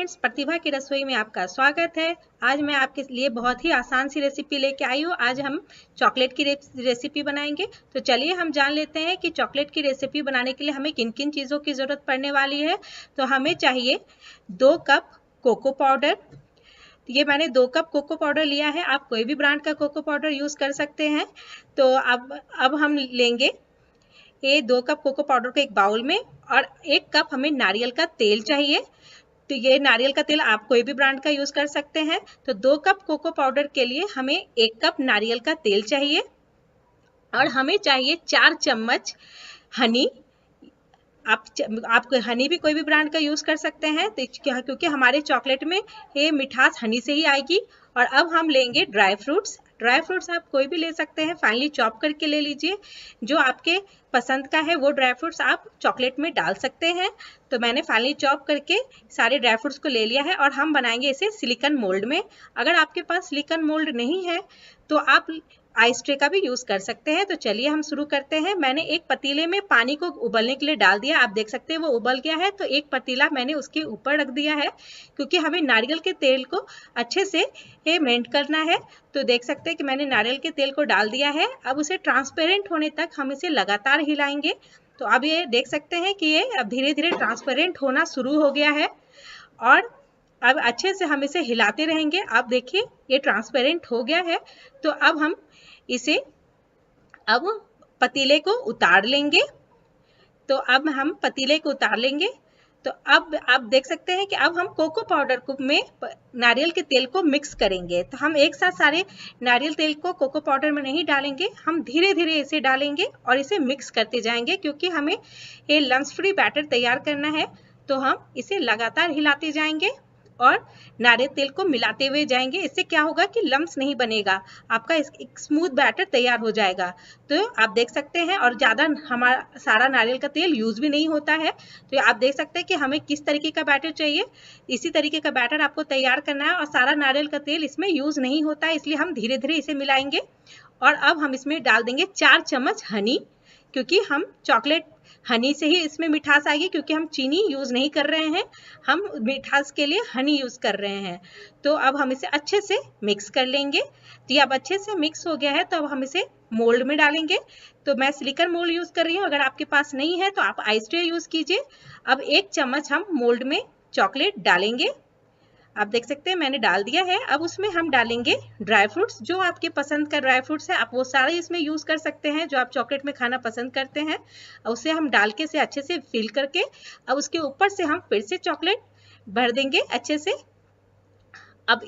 Friends, प्रतिभा की रसोई में आपका स्वागत है। आज मैं आपके लिए बहुत ही आसान सी रेसिपी लेके आई हूँ। आज हम चॉकलेट की रेसिपी बनाएंगे। तो चलिए हम जान लेते हैं कि चॉकलेट की रेसिपी बनाने के लिए हमें किन किन चीज़ों की ज़रूरत पड़ने वाली है। तो हमें चाहिए 2 कप कोको पाउडर। ये मैंने 2 कप कोको पाउडर लिया है। आप कोई भी ब्रांड का कोको पाउडर यूज़ कर सकते हैं। तो अब हम लेंगे ये 2 कप कोको पाउडर को एक बाउल में, और 1 कप हमें नारियल का तेल चाहिए। तो ये नारियल का तेल आप कोई भी ब्रांड का यूज कर सकते हैं। तो 2 कप कोको पाउडर के लिए हमें 1 कप नारियल का तेल चाहिए, और हमें चाहिए 4 चम्मच हनी। आप हनी भी कोई भी ब्रांड का यूज कर सकते हैं, तो क्योंकि हमारे चॉकलेट में ये मिठास हनी से ही आएगी। और अब हम लेंगे ड्राई फ्रूट्स। ड्राई फ्रूट्स आप कोई भी ले सकते हैं, फाइनली चॉप करके ले लीजिए। जो आपके पसंद का है वो ड्राई फ्रूट्स आप चॉकलेट में डाल सकते हैं। तो मैंने फाइनली चॉप करके सारे ड्राई फ्रूट्स को ले लिया है, और हम बनाएंगे इसे सिलिकॉन मोल्ड में। अगर आपके पास सिलिकॉन मोल्ड नहीं है तो आप आइस ट्रे का भी यूज कर सकते हैं। तो चलिए हम शुरू करते हैं। मैंने एक पतीले में पानी को उबलने के लिए डाल दिया। आप देख सकते हैं वो उबल गया है। तो एक पतीला मैंने उसके ऊपर रख दिया है, क्योंकि हमें नारियल के तेल को अच्छे से मेल्ट करना है। तो देख सकते हैं कि मैंने नारियल के तेल को डाल दिया है। अब उसे ट्रांसपेरेंट होने तक हम इसे लगातार हिलाएंगे। तो अब ये देख सकते हैं कि ये अब धीरे धीरे ट्रांसपेरेंट होना शुरू हो गया है, और अब अच्छे से हम इसे हिलाते रहेंगे। अब देखिए ये ट्रांसपेरेंट हो गया है। तो अब हम इसे अब पतीले को उतार लेंगे। तो अब हम पतीले को उतार लेंगे। तो अब आप देख सकते हैं कि अब हम कोको पाउडर को में नारियल के तेल को मिक्स करेंगे। तो हम एक साथ सारे नारियल तेल को कोको पाउडर में नहीं डालेंगे, हम धीरे धीरे इसे डालेंगे और इसे मिक्स करते जाएंगे, क्योंकि हमें ये लम्स फ्री बैटर तैयार करना है। तो हम इसे लगातार हिलाते जाएंगे और नारियल तेल को मिलाते हुए जाएंगे। इससे क्या होगा कि लम्स नहीं बनेगा, आपका एक स्मूथ बैटर तैयार हो जाएगा। तो आप देख सकते हैं, और ज़्यादा हमारा सारा नारियल का तेल यूज भी नहीं होता है। तो आप देख सकते हैं कि हमें किस तरीके का बैटर चाहिए। इसी तरीके का बैटर आपको तैयार करना है, और सारा नारियल का तेल इसमें यूज नहीं होता है, इसलिए हम धीरे धीरे इसे मिलाएंगे। और अब हम इसमें डाल देंगे 4 चम्मच हनी, क्योंकि हम चॉकलेट हनी से ही इसमें मिठास आएगी, क्योंकि हम चीनी यूज नहीं कर रहे हैं, हम मिठास के लिए हनी यूज कर रहे हैं। तो अब हम इसे अच्छे से मिक्स कर लेंगे। तो ये अब अच्छे से मिक्स हो गया है। तो अब हम इसे मोल्ड में डालेंगे। तो मैं सिलिकॉन मोल्ड यूज कर रही हूँ, अगर आपके पास नहीं है तो आप आइस ट्रे यूज कीजिए। अब 1 चम्मच हम मोल्ड में चॉकलेट डालेंगे। आप देख सकते हैं मैंने डाल दिया है। अब उसमें हम डालेंगे ड्राई फ्रूट्स। जो आपके पसंद का ड्राई फ्रूट्स है आप वो सारे इसमें यूज कर सकते हैं, जो आप चॉकलेट में खाना पसंद करते हैं। उसे हम डाल के से अच्छे से फिल करके अब उसके ऊपर से हम फिर से चॉकलेट भर देंगे अच्छे से। अब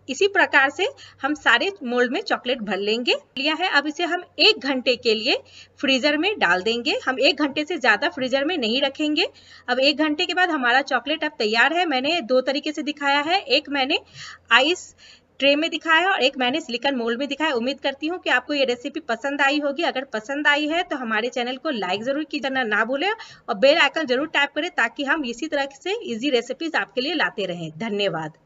इसी प्रकार से हम सारे मोल्ड में चॉकलेट भर लेंगे लिया है। अब इसे हम 1 घंटे के लिए फ्रीजर में डाल देंगे। हम 1 घंटे से ज्यादा फ्रीजर में नहीं रखेंगे। अब 1 घंटे के बाद हमारा चॉकलेट अब तैयार है। मैंने 2 तरीके से दिखाया है, एक मैंने आइस ट्रे में दिखाया है और एक मैंने सिलिकॉन मोल्ड में दिखाया। उम्मीद करती हूँ कि आपको ये रेसिपी पसंद आई होगी। अगर पसंद आई है तो हमारे चैनल को लाइक जरूर कीजिए, ना भूलें, और बेल आइकन जरूर टैप करें, ताकि हम इसी तरह से इजी रेसिपीज आपके लिए लाते रहें। धन्यवाद।